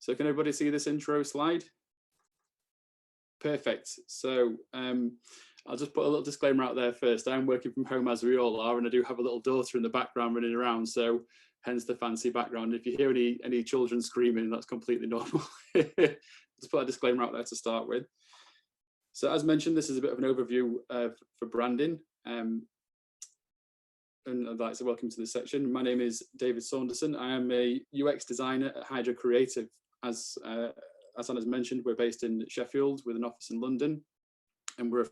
So can everybody see this intro slide? Perfect. So I'll just put a little disclaimer out there first. I'm working from home, as we all are, and I do have a little daughter in the background running around, so hence the fancy background. If you hear any children screaming, that's completely normal. Just put a disclaimer out there to start with. So as mentioned, this is a bit of an overview for branding. And I'd like to welcome to this section. My name is David Saunderson. I am a UX designer at Hydra Creative. As Anna's mentioned, we're based in Sheffield with an office in London, and we're a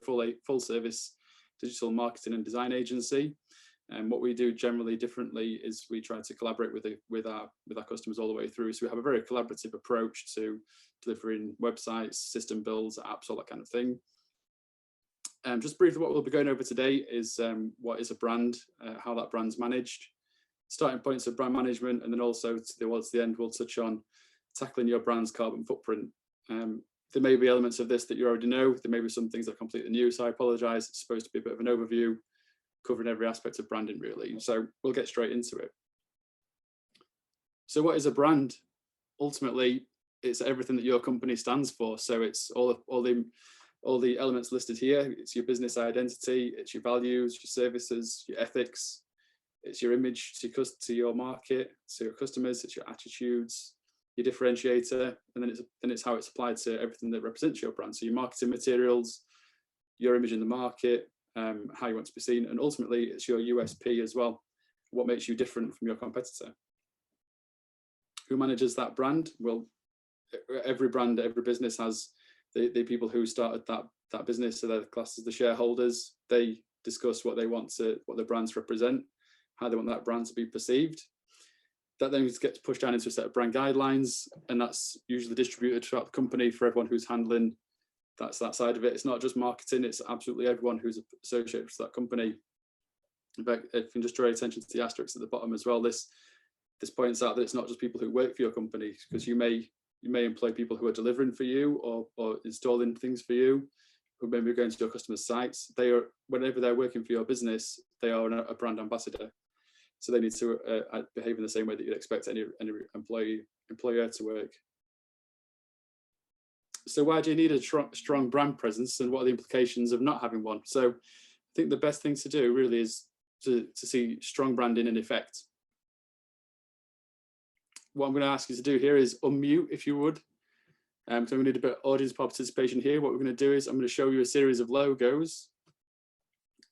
full service digital marketing and design agency. And what we do generally differently is we try to collaborate with our customers all the way through. So we have a very collaborative approach to delivering websites, system builds, apps, all that kind of thing. Just briefly, what we'll be going over today is what is a brand, how that brand's managed, starting points of brand management, and then also towards the end, we'll touch on tackling your brand's carbon footprint. There may be elements of this that you already know. There may be some things that are completely new, so I apologise. It's supposed to be a bit of an overview, covering every aspect of branding, really. So we'll get straight into it. So what is a brand? Ultimately, it's everything that your company stands for. So it's all the elements listed here. It's your business identity, it's your values, your services, your ethics, it's your image to your market, to your customers, it's your attitudes, your differentiator, and then it's how it's applied to everything that represents your brand. So your marketing materials, your image in the market, how you want to be seen, and ultimately it's your USP as well. What makes you different from your competitor? Who manages that brand? Well, every brand, every business has the people who started that business, so they're classed as the shareholders. They discuss what the brands represent, how they want that brand to be perceived. That then gets pushed down into a set of brand guidelines, and that's usually distributed throughout the company for everyone who's handling that side of it. It's not just marketing, it's absolutely everyone who's associated with that company. In fact, if you can just draw attention to the asterisk at the bottom as well, this points out that it's not just people who work for your company, because you may employ people who are delivering for you or installing things for you, who maybe going to your customers' sites. Whenever they're working for your business, they are a brand ambassador. So they need to behave in the same way that you'd expect any employer to work. So why do you need a strong brand presence, and what are the implications of not having one? So I think the best thing to do really is to see strong branding in effect. What I'm going to ask you to do here is unmute, if you would. So I'm going to need a bit of audience participation here. What we're going to do is I'm going to show you a series of logos,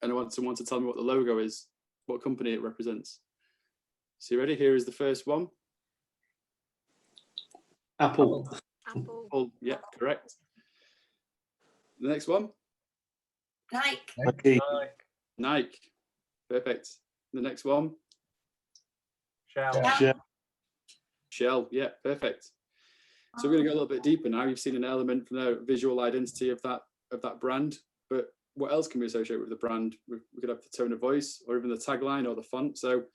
and I want someone to tell me what the logo is, what company it represents. So you ready? Here is the first one. Apple. Apple, yeah, correct. The next one. Nike. Nike, perfect. The next one. Shell, yeah, perfect. So we're going to go a little bit deeper now. You've seen an element from the visual identity of that brand, but what else can we associate with the brand? We could have the tone of voice, or even the tagline or the font. So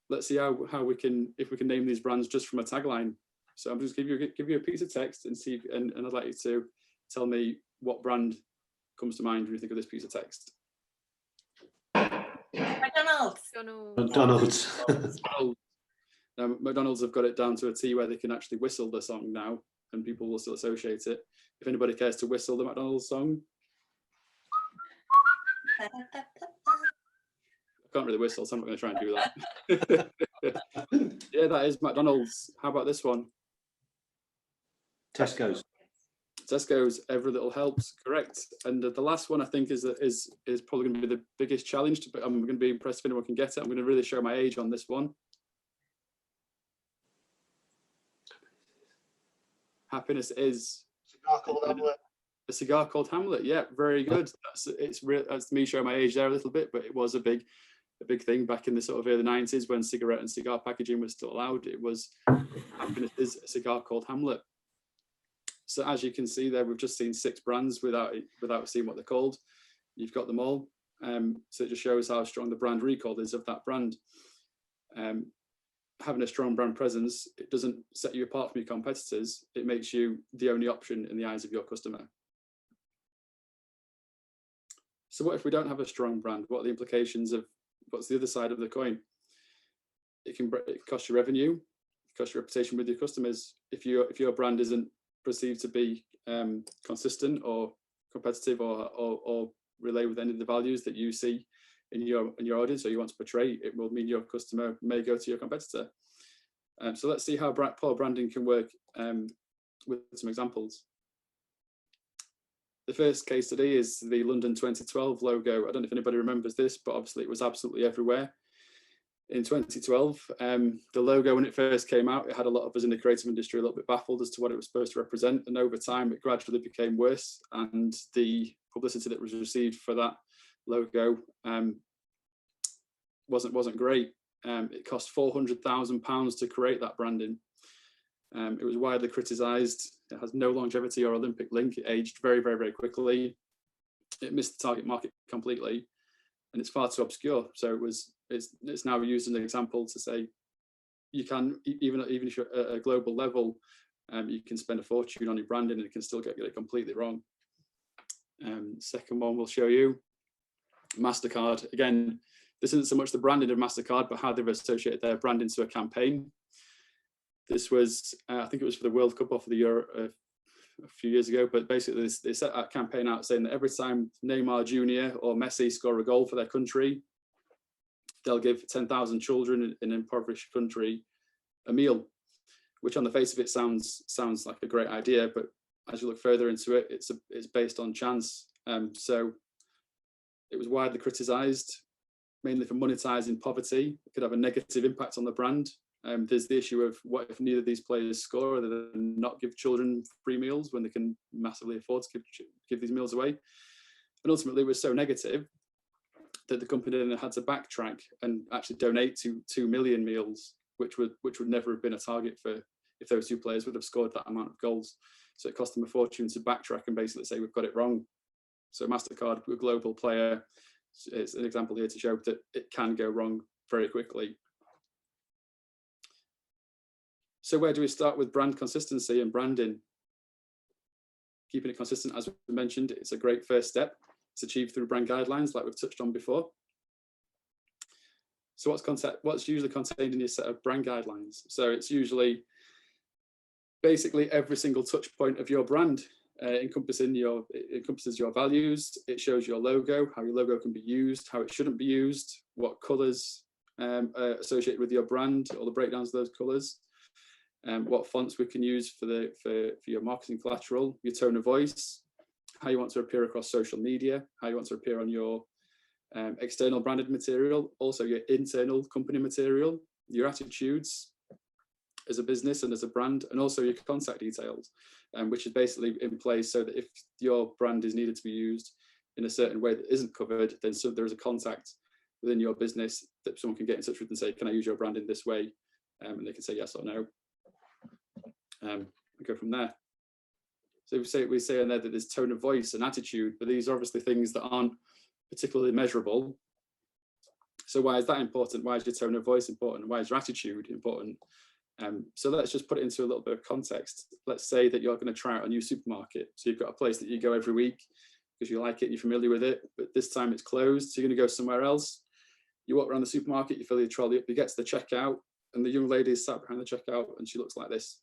let's see how we can, if we can name these brands just from a tagline. So I'm just give you a piece of text and see, and I'd like you to tell me what brand comes to mind when you think of this piece of text. McDonald's. Now, McDonald's have got it down to a T where they can actually whistle the song now, and people will still associate it. If anybody cares to whistle the McDonald's song. I can't really whistle, so I'm not going to try and do that. Yeah, that is McDonald's. How about this one? Tesco's. Tesco's, every little helps, correct. And the last one I think is probably going to be the biggest challenge, but I'm going to be impressed if anyone can get it. I'm going to really show my age on this one. Happiness is a cigar called Hamlet. Yeah, very good. That's me showing my age there a little bit, but it was a big thing back in the sort of early 90s when cigarette and cigar packaging was still allowed. It was Happiness is a cigar called Hamlet. So as you can see there, we've just seen 6 brands without seeing what they're called. You've got them all. So it just shows how strong the brand recall is of that brand. Having a strong brand presence, it doesn't set you apart from your competitors. It makes you the only option in the eyes of your customer. So what if we don't have a strong brand? What are the implications of, what's the other side of the coin? It can cost you revenue. cost your reputation with your customers. If your brand isn't perceived to be consistent or competitive or relay with any of the values that you see in your audience or you want to portray, it will mean your customer may go to your competitor. So let's see how poor branding can work with some examples. The first case study is the London 2012 logo. I don't know if anybody remembers this, but obviously it was absolutely everywhere. In 2012, the logo, when it first came out, it had a lot of us in the creative industry a little bit baffled as to what it was supposed to represent. And over time, it gradually became worse. And the publicity that was received for that logo wasn't great. It cost £400,000 to create that branding. It was widely criticised. It has no longevity or Olympic link. It aged very, very, very quickly. It missed the target market completely, and it's far too obscure. So it's now used as an example to say you can, even if you're at a global level, you can spend a fortune on your branding and it can still get it completely wrong. Second one we'll show you, MasterCard. Again, this isn't so much the branding of MasterCard, but how they've associated their branding to a campaign. This was, I think it was for the World Cup or for the Euro a few years ago, but basically they set that campaign out saying that every time Neymar Jr. or Messi score a goal for their country, they'll give 10,000 children in an impoverished country a meal, which on the face of it sounds like a great idea, but as you look further into it, it's based on chance. So it was widely criticised, mainly for monetizing poverty. It could have a negative impact on the brand. There's the issue of what if neither of these players score, or they not give children free meals when they can massively afford to give these meals away. And ultimately it was so negative that the company then had to backtrack and actually donate to 2 million meals, which would never have been a target for if those two players would have scored that amount of goals. So it cost them a fortune to backtrack and basically say, we've got it wrong. So MasterCard, a global player, it's an example here to show that it can go wrong very quickly. So where do we start with brand consistency and branding? Keeping it consistent, as we mentioned, it's a great first step. It's achieved through brand guidelines, like we've touched on before. So what's usually contained in your set of brand guidelines? So it's usually basically every single touch point of your brand, encompasses your values. It shows your logo, how your logo can be used, how it shouldn't be used, what colours are associated with your brand, or the breakdowns of those colours. What fonts we can use for your marketing collateral, your tone of voice, how you want to appear across social media, how you want to appear on your external branded material, also your internal company material, your attitudes as a business and as a brand, and also your contact details, which is basically in place so that if your brand is needed to be used in a certain way that isn't covered, then there is a contact within your business that someone can get in touch with and say, can I use your brand in this way? And they can say yes or no. And go from there. So we say in there that there's tone of voice and attitude, but these are obviously things that aren't particularly measurable. So why is that important? Why is your tone of voice important? Why is your attitude important? So let's just put it into a little bit of context. Let's say that you're going to try out a new supermarket. So you've got a place that you go every week because you like it, you're familiar with it, but this time it's closed. So you're going to go somewhere else. You walk around the supermarket, you fill your trolley up, you get to the checkout, and the young lady is sat behind the checkout and she looks like this.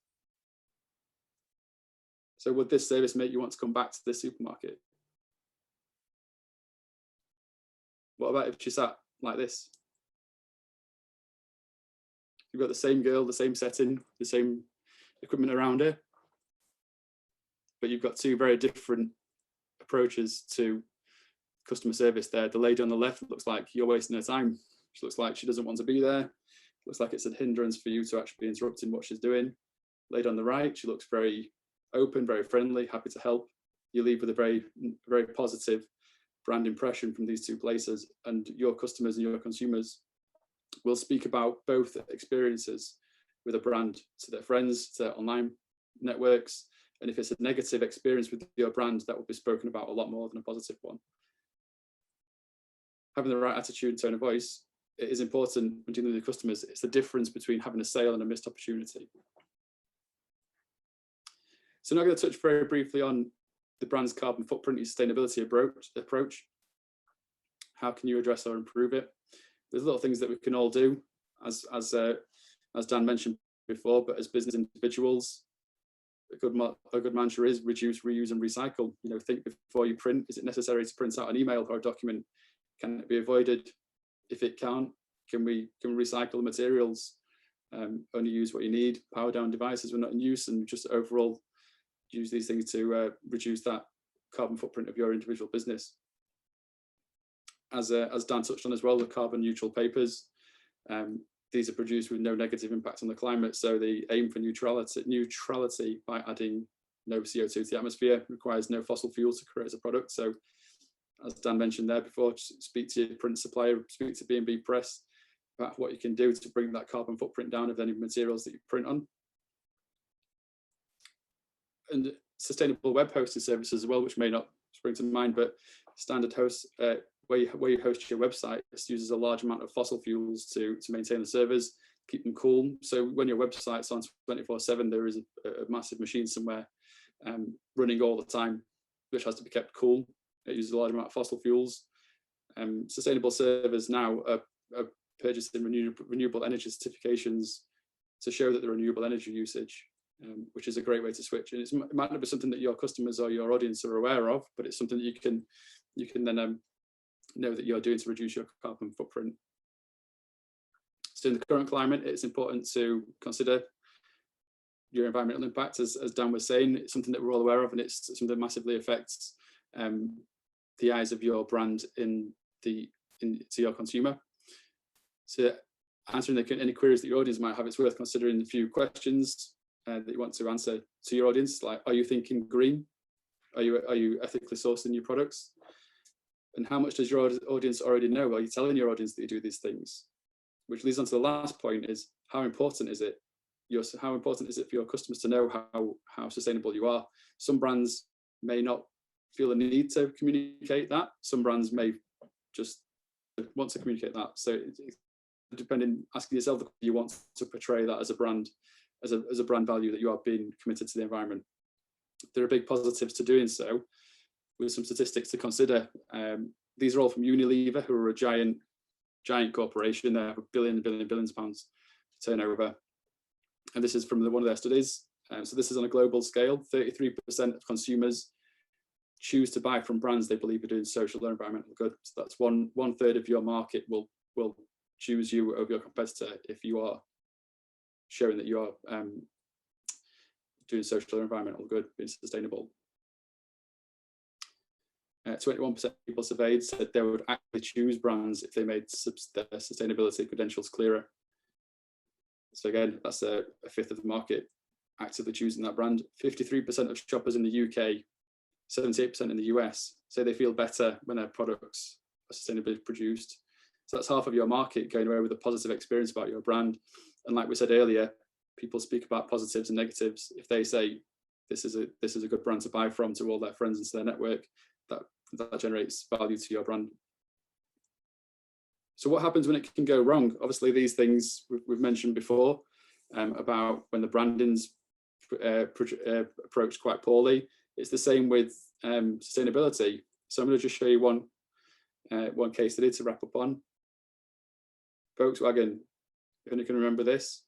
So would this service make you want to come back to this supermarket? What about if she sat like this? You've got the same girl, the same setting, the same equipment around her, but you've got two very different approaches to customer service there. The lady on the left looks like you're wasting her time. She looks like she doesn't want to be there. Looks like it's a hindrance for you to actually be interrupting what she's doing. Lady on the right, she looks very open, very friendly, happy to help. You leave with a very, very positive brand impression from these two places, and your customers and your consumers will speak about both experiences with a brand to their friends, to their online networks. And if it's a negative experience with your brand, that will be spoken about a lot more than a positive one. Having the right attitude and tone of voice, it is important when dealing with customers. It's the difference between having a sale and a missed opportunity. So now I'm going to touch very briefly on the brand's carbon footprint and sustainability approach. How can you address or improve it? There's little things that we can all do, as Dan mentioned before, but as business individuals, a good mantra is reduce, reuse, and recycle. You know, think before you print. Is it necessary to print out an email or a document? Can it be avoided? If it can't, can we recycle the materials? Only use what you need. Power down devices when not in use, and just overall use these things to reduce that carbon footprint of your individual business. As Dan touched on as well, the carbon neutral papers. These are produced with no negative impact on the climate, so they aim for neutrality by adding no CO2 to the atmosphere, requires no fossil fuels to create a product. So as Dan mentioned there before, speak to your print supplier, speak to B&B Press about what you can do to bring that carbon footprint down of any materials that you print on. And sustainable web hosting services as well, which may not spring to mind, but standard hosts, where you host your website, this uses a large amount of fossil fuels to maintain the servers, keep them cool. So when your website's on 24/7, there is a massive machine somewhere running all the time, which has to be kept cool. It uses a large amount of fossil fuels. Sustainable servers now are purchasing renewable energy certifications to show that the renewable energy usage, which is a great way to switch. And it might not be something that your customers or your audience are aware of, but it's something that you can then know that you're doing to reduce your carbon footprint. So in the current climate, it's important to consider your environmental impact. As Dan was saying, it's something that we're all aware of, and it's something that massively affects the eyes of your brand to your consumer. So answering any queries that your audience might have, it's worth considering a few questions that you want to answer to your audience, like, are you thinking green? Are you ethically sourcing your products? And how much does your audience already know? Are you telling your audience that you do these things? Which leads on to the last point, is how important is it? How important is it for your customers to know how sustainable you are? Some brands may not feel a need to communicate that. Some brands may just want to communicate that. So depending, asking yourself, do you want to portray that as a brand, as a brand value, that you are being committed to the environment? There are big positives to doing so, with some statistics to consider. These are all from Unilever, who are a giant corporation. They have billions of pounds turnover. And this is from one of their studies. So this is on a global scale. 33% of consumers choose to buy from brands they believe are doing social or environmental good. So that's one third of your market will choose you over your competitor if you are showing that you are doing social or environmental good, being sustainable. 21% of people surveyed said they would actually choose brands if they made their sustainability credentials clearer. So again, that's a fifth of the market actively choosing that brand. 53% of shoppers in the UK, 78% in the US say they feel better when their products are sustainably produced. So that's half of your market going away with a positive experience about your brand. And like we said earlier, people speak about positives and negatives. If they say this is a good brand to buy from to all their friends and to their network, that generates value to your brand. So what happens when it can go wrong? Obviously, these things we've mentioned before about when the branding's approached quite poorly. It's the same with sustainability. So I'm going to just show you one case study to wrap up on. Volkswagen, if anyone can remember this,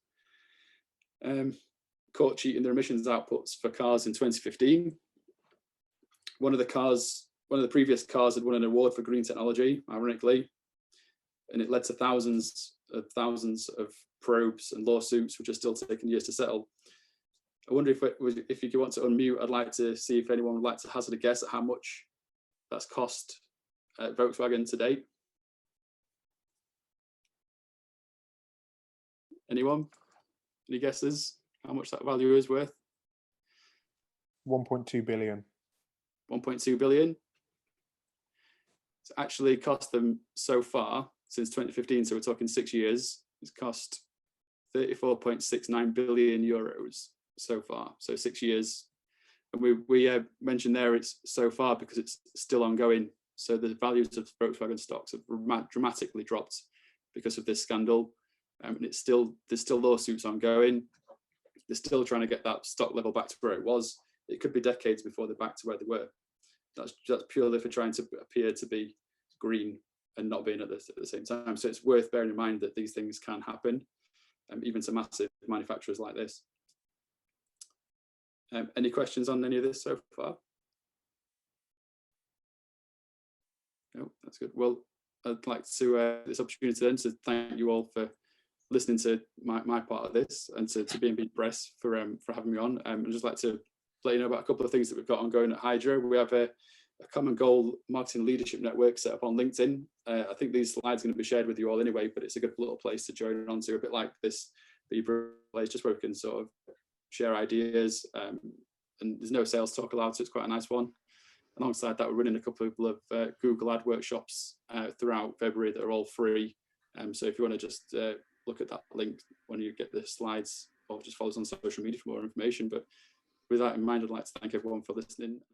caught cheating their emissions outputs for cars in 2015. One of the previous cars had won an award for green technology, ironically, and it led to thousands of probes and lawsuits, which are still taking years to settle. I wonder if you want to unmute, I'd like to see if anyone would like to hazard a guess at how much that's cost Volkswagen to date. Anyone? Any guesses how much that value is worth? 1.2 billion. 1.2 billion. It's actually cost them so far since 2015, so we're talking 6 years, it's cost 34.69 billion euros so far. So 6 years. And we mentioned there it's so far because it's still ongoing. So the values of Volkswagen stocks have dramatically dropped because of this scandal. And there's still lawsuits ongoing. They're still trying to get that stock level back to where it was. It could be decades before they're back to where they were. That's purely for trying to appear to be green and not being at the same time. So it's worth bearing in mind that these things can happen. even to massive manufacturers like this. Any questions on any of this so far? No, that's good. Well, I'd like to this opportunity then to thank you all for listening to my part of this, and to B&B Press for having me on. I'd just like to let you know about a couple of things that we've got ongoing at Hydra. We have a common goal marketing leadership network set up on LinkedIn. I think these slides are going to be shared with you all anyway, but it's a good little place to join onto, a bit like this place, just where we can sort of share ideas. And there's no sales talk allowed, so it's quite a nice one. Alongside that, we're running a couple of Google Ad workshops throughout February that are all free. So if you want to just look at that link when you get the slides, or just follow us on social media for more information. But with that in mind, I'd like to thank everyone for listening.